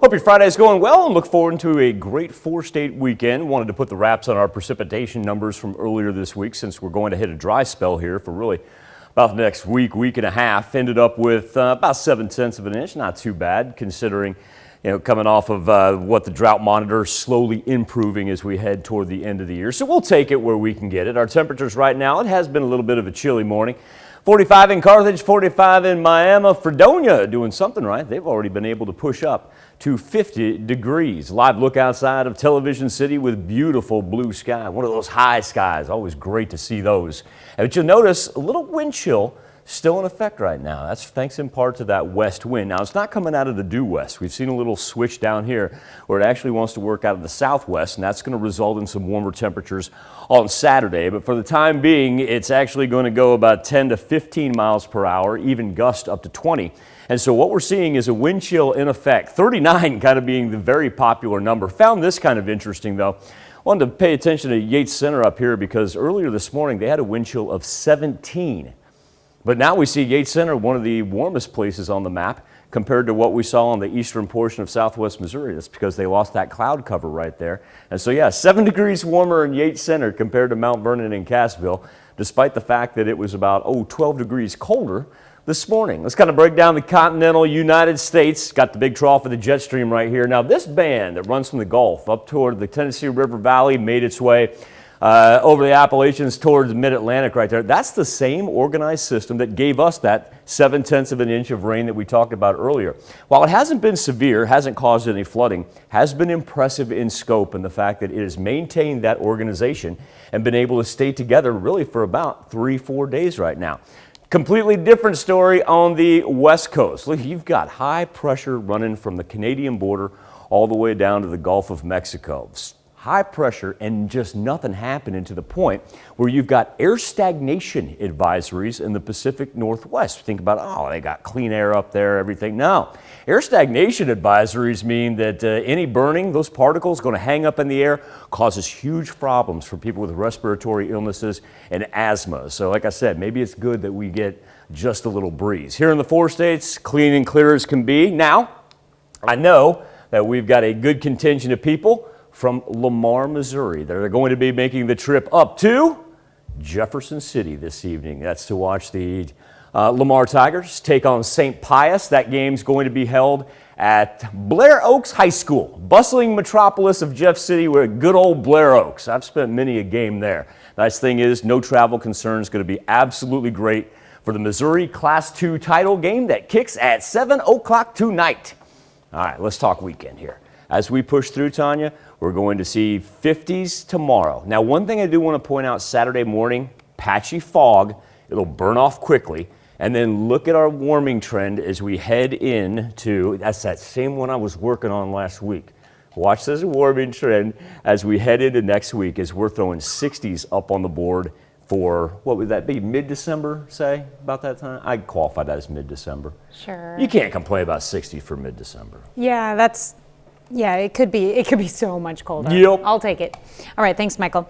Hope your Friday's going well and look forward to a great four-state weekend. Wanted to put the wraps on our precipitation numbers from earlier this week since we're going to hit a dry spell here for really about the next week and a half. Ended up with about 7/10 of an inch. Not too bad considering, coming off of what the drought monitor is slowly improving as we head toward the end of the year. So we'll take it where we can get it. Our temperatures right now, it has been a little bit of a chilly morning. 45 in Carthage, 45 in Miami. Fredonia doing something right. They've already been able to push up to 50 degrees. Live look outside of Television City with beautiful blue sky. One of those high skies. Always great to see those. But you'll notice a little wind chill still in effect right now. That's thanks in part to that west wind. Now, it's not coming out of the due west. We've seen a little switch down here where it actually wants to work out of the southwest, and that's going to result in some warmer temperatures on Saturday. But for the time being, it's actually going to go about 10 to 15 miles per hour, even gust up to 20. And so what we're seeing is a wind chill in effect, 39 kind of being the very popular number. Found this kind of interesting, though. Wanted to pay attention to Yates Center up here because earlier this morning they had a wind chill of 17. But now we see Yates Center, one of the warmest places on the map compared to what we saw on the eastern portion of southwest Missouri. That's because they lost that cloud cover right there. And so, yeah, 7 degrees warmer in Yates Center compared to Mount Vernon and Cassville, despite the fact that it was about, 12 degrees colder this morning. Let's kind of break down the continental United States. Got the big trough of the jet stream right here. Now, this band that runs from the Gulf up toward the Tennessee River Valley made its way over the Appalachians towards the mid-Atlantic right there. That's the same organized system that gave us that 7/10 of an inch of rain that we talked about earlier. While it hasn't been severe, hasn't caused any flooding, has been impressive in scope in the fact that it has maintained that organization and been able to stay together really for about 3-4 days right now. Completely different story on the west coast. Look, you've got high pressure running from the Canadian border all the way down to the Gulf of Mexico. High pressure and just nothing happening to the point where you've got air stagnation advisories in the Pacific Northwest. Think about, they got clean air up there, everything. No, air stagnation advisories mean that any burning, those particles going to hang up in the air, causes huge problems for people with respiratory illnesses and asthma. So like I said, maybe it's good that we get just a little breeze. Here in the four states, clean and clear as can be. Now, I know that we've got a good contingent of people from Lamar, Missouri. They're going to be making the trip up to Jefferson City this evening. That's to watch the Lamar Tigers take on St. Pius. That game's going to be held at Blair Oaks High School, bustling metropolis of Jeff City, where good old Blair Oaks. I've spent many a game there. Nice thing is, no travel concerns. Going to be absolutely great for the Missouri Class II title game that kicks at 7 o'clock tonight. All right, let's talk weekend here. As we push through, Tanya, we're going to see 50s tomorrow. Now, one thing I do want to point out, Saturday morning, patchy fog. It'll burn off quickly. And then look at our warming trend as we head into, that's that same one I was working on last week. Watch this warming trend as we head into next week as we're throwing 60s up on the board for, what would that be, mid-December, say, about that time? I'd qualify that as mid-December. Sure. You can't complain about 60 for mid-December. Yeah, it could be so much colder. Yep. I'll take it. All right, thanks, Michael.